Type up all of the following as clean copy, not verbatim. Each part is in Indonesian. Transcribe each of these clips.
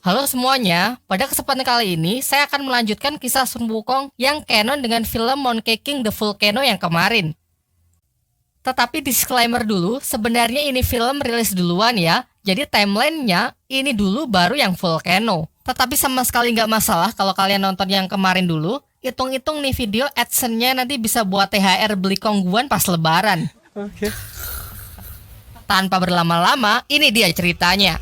Halo semuanya, pada kesempatan kali ini saya akan melanjutkan kisah Sun Wukong yang canon dengan film Monkey King The Volcano yang kemarin. Tetapi disclaimer dulu, sebenarnya ini film rilis duluan ya, jadi timelinenya ini dulu baru yang Volcano. Tetapi sama sekali nggak masalah kalau kalian nonton yang kemarin dulu, hitung-hitung nih video AdSense-nya nanti bisa buat THR beli kongguan pas lebaran. Oke. Tanpa berlama-lama, ini dia ceritanya.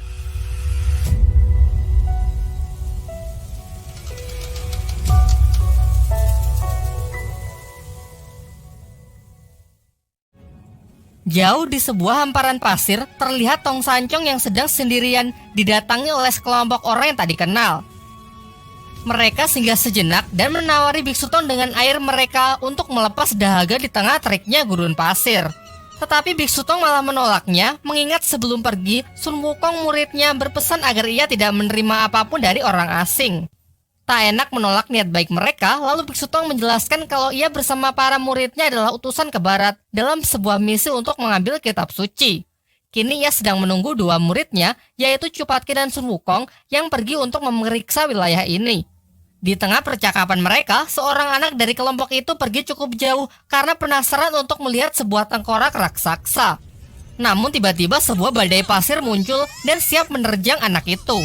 Jauh di sebuah hamparan pasir, terlihat Tong Sancong yang sedang sendirian didatangi oleh sekelompok orang yang tak dikenal. Mereka singgah sejenak dan menawari Biksu Tong dengan air mereka untuk melepas dahaga di tengah teriknya gurun pasir. Tetapi Biksu Tong malah menolaknya, mengingat sebelum pergi, Sun Wukong muridnya berpesan agar ia tidak menerima apapun dari orang asing. Tak enak menolak niat baik mereka, lalu Biksu Tong menjelaskan kalau ia bersama para muridnya adalah utusan ke barat dalam sebuah misi untuk mengambil kitab suci. Kini ia sedang menunggu dua muridnya, yaitu Cupatke dan Sun Wukong, yang pergi untuk memeriksa wilayah ini. Di tengah percakapan mereka, seorang anak dari kelompok itu pergi cukup jauh karena penasaran untuk melihat sebuah tengkorak raksasa. Namun tiba-tiba sebuah badai pasir muncul dan siap menerjang anak itu.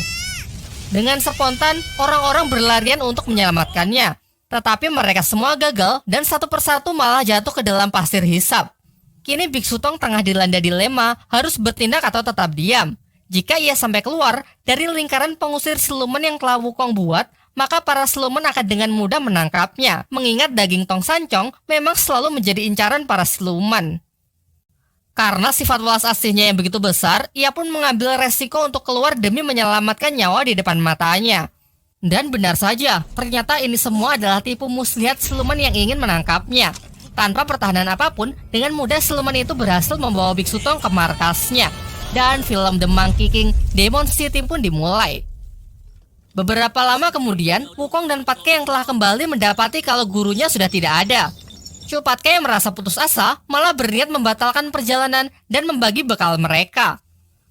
Dengan spontan, orang-orang berlarian untuk menyelamatkannya. Tetapi mereka semua gagal dan satu persatu malah jatuh ke dalam pasir hisap. Kini Biksu Tong tengah dilanda dilema harus bertindak atau tetap diam. Jika ia sampai keluar dari lingkaran pengusir siluman yang telah Wukong buat, maka para siluman akan dengan mudah menangkapnya. Mengingat daging Tong Sancong memang selalu menjadi incaran para siluman. Karena sifat welas aslinya yang begitu besar, ia pun mengambil resiko untuk keluar demi menyelamatkan nyawa di depan matanya. Dan benar saja, ternyata ini semua adalah tipu muslihat siluman yang ingin menangkapnya. Tanpa pertahanan apapun, dengan mudah siluman itu berhasil membawa Biksu Tong ke markasnya. Dan film The Monkey King Demon City pun dimulai. Beberapa lama kemudian, Wukong dan Patke yang telah kembali mendapati kalau gurunya sudah tidak ada. Cupatke yang merasa putus asa malah berniat membatalkan perjalanan dan membagi bekal mereka.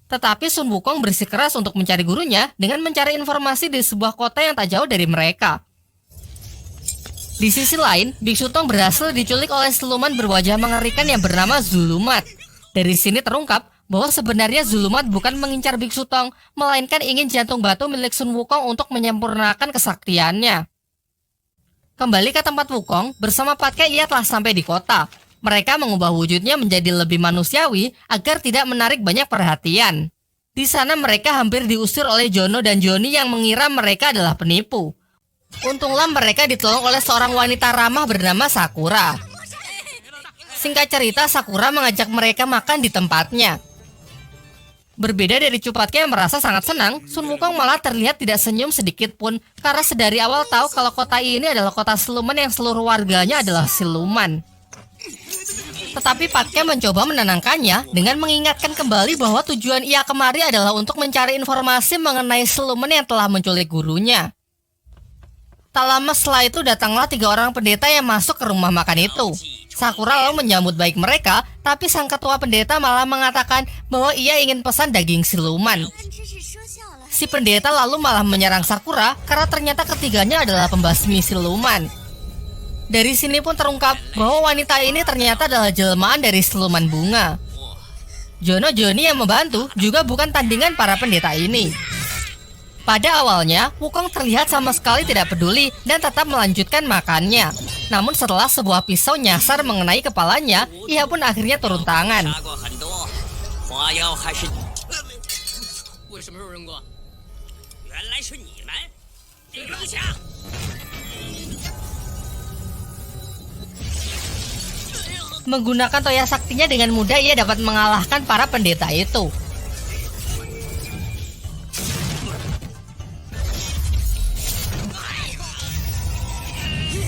Tetapi Sun Wukong bersikeras untuk mencari gurunya dengan mencari informasi di sebuah kota yang tak jauh dari mereka. Di sisi lain, Biksu Tong berhasil diculik oleh siluman berwajah mengerikan yang bernama Zulumat. Dari sini terungkap bahwa sebenarnya Zulumat bukan mengincar Biksu Tong, melainkan ingin jantung batu milik Sun Wukong untuk menyempurnakan kesaktiannya. Kembali ke tempat Wukong, bersama Patke ia telah sampai di kota. Mereka mengubah wujudnya menjadi lebih manusiawi agar tidak menarik banyak perhatian. Di sana mereka hampir diusir oleh Jono dan Johnny yang mengira mereka adalah penipu. Untunglah mereka ditolong oleh seorang wanita ramah bernama Sakura. Singkat cerita, Sakura mengajak mereka makan di tempatnya. Berbeda dari Cupatke yang merasa sangat senang, Sun Wukong malah terlihat tidak senyum sedikit pun karena sedari awal tahu kalau kota ini adalah kota siluman yang seluruh warganya adalah siluman. Tetapi Patke mencoba menenangkannya dengan mengingatkan kembali bahwa tujuan ia kemari adalah untuk mencari informasi mengenai siluman yang telah menculik gurunya. Tak lama setelah itu datanglah 3 orang pendeta yang masuk ke rumah makan itu. Sakura lalu menyambut baik mereka, tapi sang ketua pendeta malah mengatakan bahwa ia ingin pesan daging siluman. Si pendeta lalu malah menyerang Sakura karena ternyata ketiganya adalah pembasmi siluman. Dari sini pun terungkap bahwa wanita ini ternyata adalah jelmaan dari siluman bunga. Johnny yang membantu juga bukan tandingan para pendeta ini. Pada awalnya, Wukong terlihat sama sekali tidak peduli dan tetap melanjutkan makannya. Namun setelah sebuah pisau nyasar mengenai kepalanya, ia pun akhirnya turun tangan. Menggunakan toya saktinya dengan mudah ia dapat mengalahkan para pendeta itu.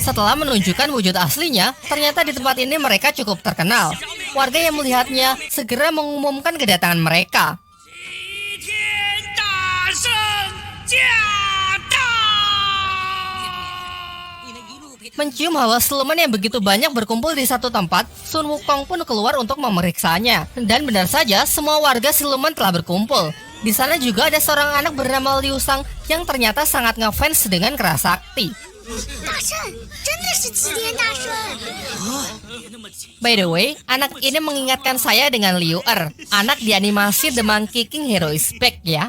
Setelah menunjukkan wujud aslinya, ternyata di tempat ini mereka cukup terkenal. Warga yang melihatnya segera mengumumkan kedatangan mereka. Mencium hawa siluman yang begitu banyak berkumpul di satu tempat, Sun Wukong pun keluar untuk memeriksanya. Dan benar saja, semua warga siluman telah berkumpul. Di sana juga ada seorang anak bernama Liu Sang yang ternyata sangat ngefans dengan Kerasakti. 大圣，真的是齐天大圣！ By the way, anak ini mengingatkan saya dengan Liu Er, anak di animasi The Monkey King Hero is Back ya.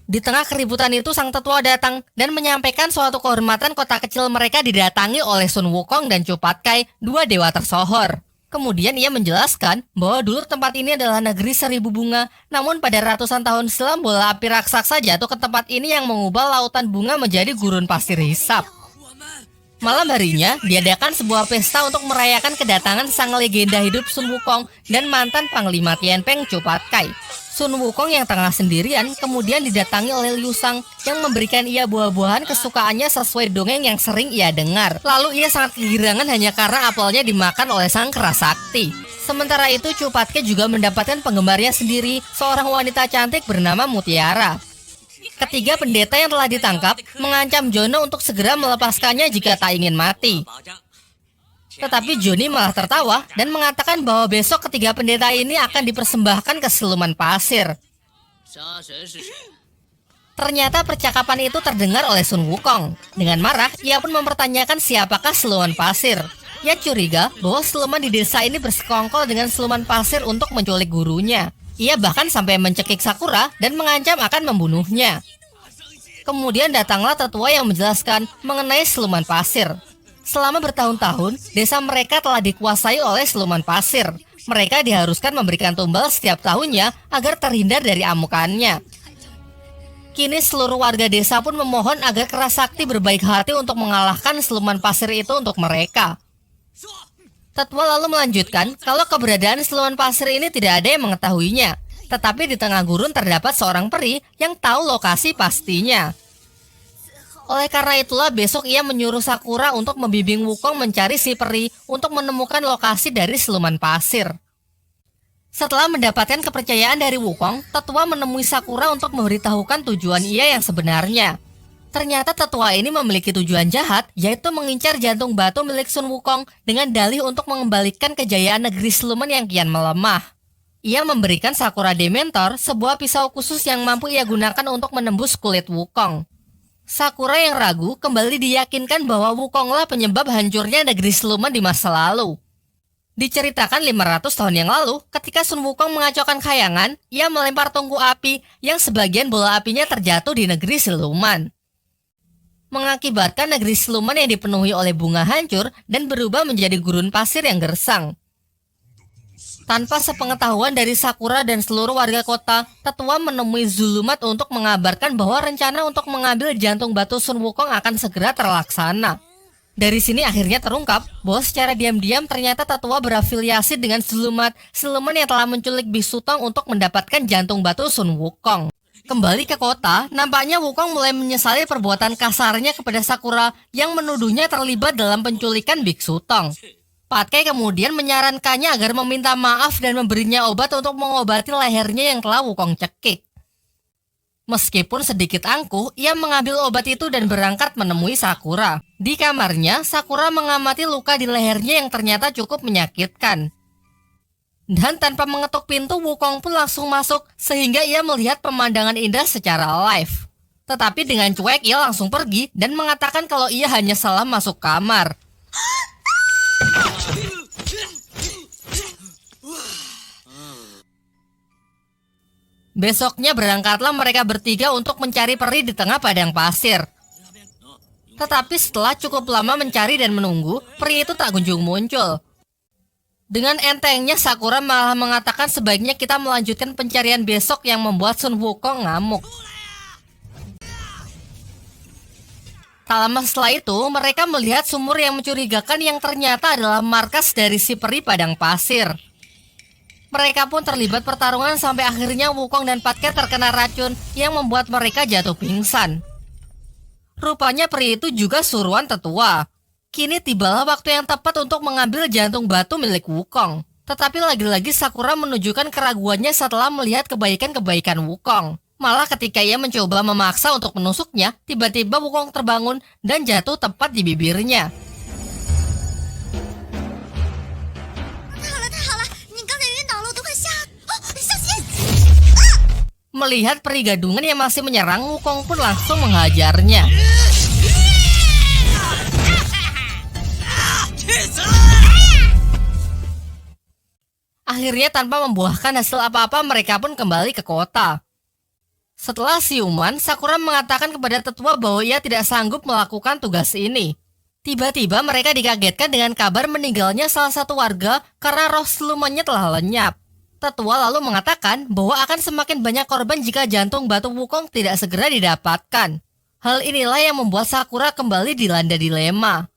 Di tengah keributan itu, sang tetua datang dan menyampaikan suatu kehormatan kota kecil mereka didatangi oleh Sun Wukong dan Chu Patkai, dua dewa tersohor. Kemudian ia menjelaskan bahwa dulu tempat ini adalah negeri seribu bunga, namun pada ratusan tahun silam bola api raksasa jatuh ke tempat ini yang mengubah lautan bunga menjadi gurun pasir hisap. Malam harinya, diadakan sebuah pesta untuk merayakan kedatangan sang legenda hidup Sun Wukong dan mantan Panglima Tianpeng Chu Patkai. Sun Wukong yang tengah sendirian kemudian didatangi oleh Liu Sang yang memberikan ia buah-buahan kesukaannya sesuai dongeng yang sering ia dengar. Lalu ia sangat kegirangan hanya karena apelnya dimakan oleh sang Kerasakti. Sementara itu Chu Patkai juga mendapatkan penggemarnya sendiri, seorang wanita cantik bernama Mutiara. Ketiga pendeta yang telah ditangkap mengancam Jono untuk segera melepaskannya jika tak ingin mati. Tetapi Johnny malah tertawa dan mengatakan bahwa besok ketiga pendeta ini akan dipersembahkan ke siluman pasir. Ternyata percakapan itu terdengar oleh Sun Wukong. Dengan marah, ia pun mempertanyakan siapakah siluman pasir. Ia curiga bahwa siluman di desa ini bersekongkol dengan siluman pasir untuk menculik gurunya. Ia bahkan sampai mencekik Sakura dan mengancam akan membunuhnya. Kemudian datanglah tetua yang menjelaskan mengenai siluman pasir. Selama bertahun-tahun, desa mereka telah dikuasai oleh siluman pasir. Mereka diharuskan memberikan tumbal setiap tahunnya agar terhindar dari amukannya. Kini seluruh warga desa pun memohon agar Kerasakti berbaik hati untuk mengalahkan siluman pasir itu untuk mereka. Tetua lalu melanjutkan kalau keberadaan siluman pasir ini tidak ada yang mengetahuinya. Tetapi di tengah gurun terdapat seorang peri yang tahu lokasi pastinya. Oleh karena itulah besok ia menyuruh Sakura untuk membimbing Wukong mencari si peri untuk menemukan lokasi dari siluman pasir. Setelah mendapatkan kepercayaan dari Wukong, tetua menemui Sakura untuk memberitahukan tujuan ia yang sebenarnya. Ternyata tetua ini memiliki tujuan jahat, yaitu mengincar jantung batu milik Sun Wukong dengan dalih untuk mengembalikan kejayaan negeri siluman yang kian melemah. Ia memberikan Sakura Dementor, sebuah pisau khusus yang mampu ia gunakan untuk menembus kulit Wukong. Sakura yang ragu kembali diyakinkan bahwa Wukonglah penyebab hancurnya negeri siluman di masa lalu. Diceritakan 500 tahun yang lalu, ketika Sun Wukong mengacaukan khayangan, ia melempar tungku api yang sebagian bola apinya terjatuh di negeri siluman. Mengakibatkan negeri siluman yang dipenuhi oleh bunga hancur dan berubah menjadi gurun pasir yang gersang. Tanpa sepengetahuan dari Sakura dan seluruh warga kota, tetua menemui Zulumat untuk mengabarkan bahwa rencana untuk mengambil jantung batu Sun Wukong akan segera terlaksana. Dari sini akhirnya terungkap bahwa secara diam-diam ternyata tetua berafiliasi dengan Zulumat, siluman yang telah menculik Bisu Tong untuk mendapatkan jantung batu Sun Wukong. Kembali ke kota, nampaknya Wukong mulai menyesali perbuatan kasarnya kepada Sakura yang menuduhnya terlibat dalam penculikan Biksu Tong. Patkai kemudian menyarankannya agar meminta maaf dan memberinya obat untuk mengobati lehernya yang telah Wukong cekik. Meskipun sedikit angkuh, ia mengambil obat itu dan berangkat menemui Sakura. Di kamarnya, Sakura mengamati luka di lehernya yang ternyata cukup menyakitkan. Dan tanpa mengetuk pintu, Wukong pun langsung masuk sehingga ia melihat pemandangan indah secara live. Tetapi dengan cuek ia langsung pergi dan mengatakan kalau ia hanya salah masuk kamar. Besoknya berangkatlah mereka bertiga untuk mencari peri di tengah padang pasir. Tetapi setelah cukup lama mencari dan menunggu, peri itu tak kunjung muncul. Dengan entengnya Sakura malah mengatakan sebaiknya kita melanjutkan pencarian besok yang membuat Sun Wukong ngamuk. Tak lama setelah itu, mereka melihat sumur yang mencurigakan yang ternyata adalah markas dari si peri padang pasir. Mereka pun terlibat pertarungan sampai akhirnya Wukong dan Patkai terkena racun yang membuat mereka jatuh pingsan. Rupanya peri itu juga suruhan tetua. Kini tibalah waktu yang tepat untuk mengambil jantung batu milik Wukong. Tetapi lagi-lagi Sakura menunjukkan keraguannya setelah melihat kebaikan-kebaikan Wukong. Malah ketika ia mencoba memaksa untuk menusuknya, tiba-tiba Wukong terbangun dan jatuh tepat di bibirnya. Melihat peri gadungan yang masih menyerang, Wukong pun langsung menghajarnya. Akhirnya tanpa membuahkan hasil apa-apa, mereka pun kembali ke kota. Setelah siuman, Sakura mengatakan kepada tetua bahwa ia tidak sanggup melakukan tugas ini. Tiba-tiba mereka dikagetkan dengan kabar meninggalnya salah satu warga karena roh silumannya telah lenyap. Tetua lalu mengatakan bahwa akan semakin banyak korban jika jantung batu Wukong tidak segera didapatkan. Hal inilah yang membuat Sakura kembali dilanda dilema.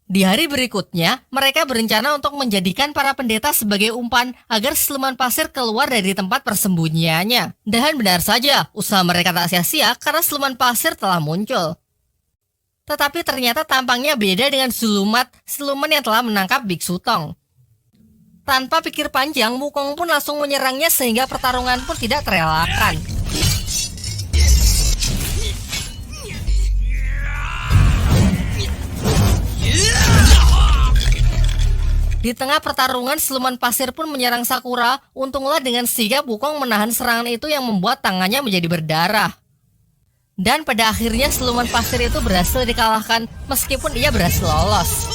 Di hari berikutnya, mereka berencana untuk menjadikan para pendeta sebagai umpan agar siluman pasir keluar dari tempat persembunyiannya. Dan benar saja, usaha mereka tak sia-sia karena siluman pasir telah muncul. Tetapi ternyata tampangnya beda dengan siluman yang telah menangkap Biksu Tong. Tanpa pikir panjang, Wukong pun langsung menyerangnya sehingga pertarungan pun tidak terelakkan. Di tengah pertarungan, siluman pasir pun menyerang Sakura. Untunglah dengan sigap Wukong menahan serangan itu yang membuat tangannya menjadi berdarah. Dan pada akhirnya siluman pasir itu berhasil dikalahkan meskipun ia berhasil lolos.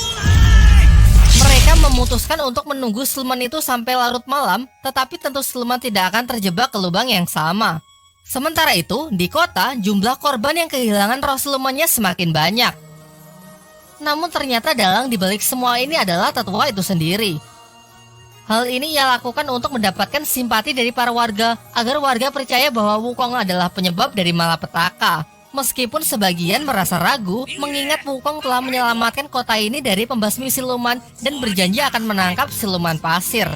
Mereka memutuskan untuk menunggu siluman itu sampai larut malam, tetapi tentu siluman tidak akan terjebak ke lubang yang sama. Sementara itu, di kota, jumlah korban yang kehilangan roh silumannya semakin banyak. Namun ternyata dalang dibalik semua ini adalah tetua itu sendiri. Hal ini ia lakukan untuk mendapatkan simpati dari para warga agar warga percaya bahwa Wukong adalah penyebab dari malapetaka. Meskipun sebagian merasa ragu mengingat Wukong telah menyelamatkan kota ini dari pembasmi siluman dan berjanji akan menangkap siluman pasir.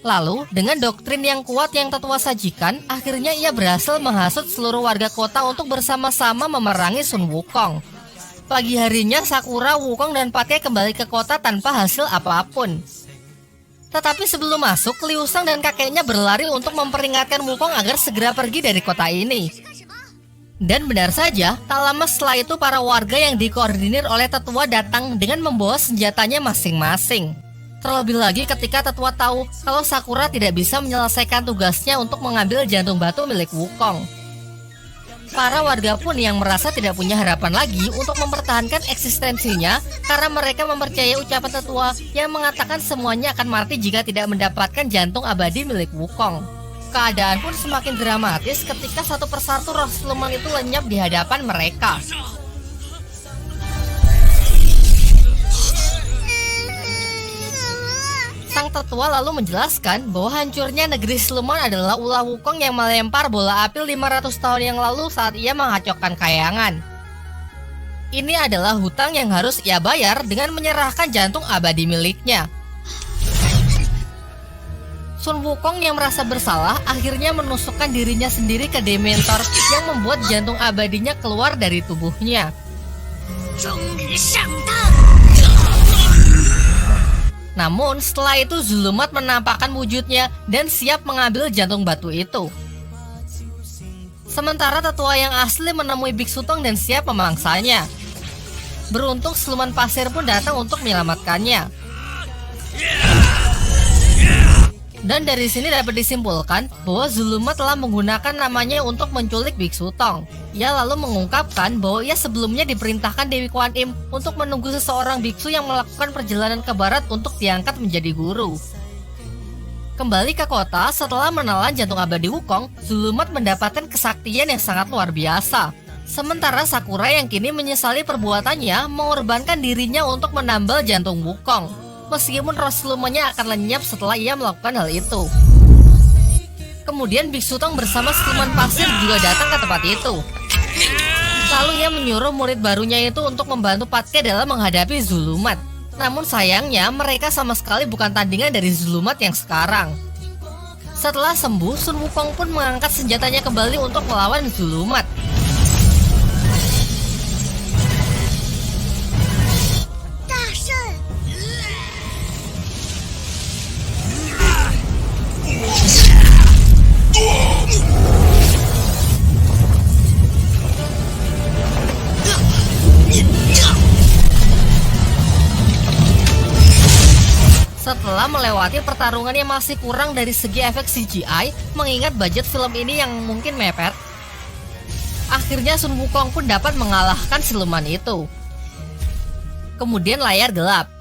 Lalu, dengan doktrin yang kuat yang tetua sajikan, akhirnya ia berhasil menghasut seluruh warga kota untuk bersama-sama memerangi Sun Wukong. Pagi harinya, Sakura, Wukong, dan Patye kembali ke kota tanpa hasil apapun. Tetapi sebelum masuk, Liu Shang dan kakeknya berlari untuk memperingatkan Wukong agar segera pergi dari kota ini. Dan benar saja, tak lama setelah itu para warga yang dikoordinir oleh tetua datang dengan membawa senjatanya masing-masing. Terlebih lagi ketika tetua tahu kalau Sakura tidak bisa menyelesaikan tugasnya untuk mengambil jantung batu milik Wukong. Para warga pun yang merasa tidak punya harapan lagi untuk mempertahankan eksistensinya karena mereka mempercayai ucapan tetua yang mengatakan semuanya akan mati jika tidak mendapatkan jantung abadi milik Wukong. Keadaan pun semakin dramatis ketika satu persatu roh siluman itu lenyap di hadapan mereka. Sang tetua lalu menjelaskan bahwa hancurnya negeri siluman adalah ulah Wukong yang melempar bola api 500 tahun yang lalu saat ia menghacokkan kayangan. Ini adalah hutang yang harus ia bayar dengan menyerahkan jantung abadi miliknya. Sun Wukong yang merasa bersalah akhirnya menusukkan dirinya sendiri ke Dementor yang membuat jantung abadinya keluar dari tubuhnya. Namun setelah itu Zulumat menampakkan wujudnya dan siap mengambil jantung batu itu. Sementara tetua yang asli menemui Biksu Tong dan siap memangsanya. Beruntung siluman pasir pun datang untuk menyelamatkannya. Dan dari sini dapat disimpulkan bahwa Zulumat telah menggunakan namanya untuk menculik Biksu Tong. Ia lalu mengungkapkan bahwa ia sebelumnya diperintahkan Dewi Kuan Im untuk menunggu seseorang biksu yang melakukan perjalanan ke barat untuk diangkat menjadi guru. Kembali ke kota, setelah menelan jantung abadi Wukong, Zulumat mendapatkan kesaktian yang sangat luar biasa. Sementara Sakura yang kini menyesali perbuatannya mengorbankan dirinya untuk menambal jantung Wukong. Meskipun roh silumannya akan lenyap setelah ia melakukan hal itu. Kemudian Biksu Tong bersama siluman pasir juga datang ke tempat itu. Lalu ia menyuruh murid barunya itu untuk membantu Patye dalam menghadapi Zulumat. Namun sayangnya mereka sama sekali bukan tandingan dari Zulumat yang sekarang. Setelah sembuh, Sun Wukong pun mengangkat senjatanya kembali untuk melawan Zulumat. Setelah Setelah melewati pertarungan yang masih kurang dari segi efek CGI, mengingat budget film ini yang mungkin mepet, akhirnya Sun Wukong pun dapat mengalahkan siluman itu. Kemudian layar gelap.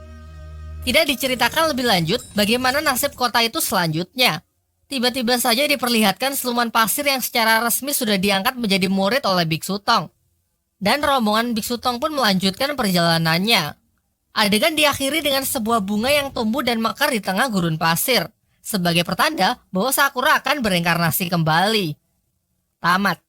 Tidak diceritakan lebih lanjut bagaimana nasib kota itu selanjutnya. Tiba-tiba saja diperlihatkan siluman pasir yang secara resmi sudah diangkat menjadi murid oleh Biksu Tong. Dan rombongan Biksu Tong pun melanjutkan perjalanannya. Adegan diakhiri dengan sebuah bunga yang tumbuh dan mekar di tengah gurun pasir, sebagai pertanda bahwa Sakura akan bereinkarnasi kembali. Tamat.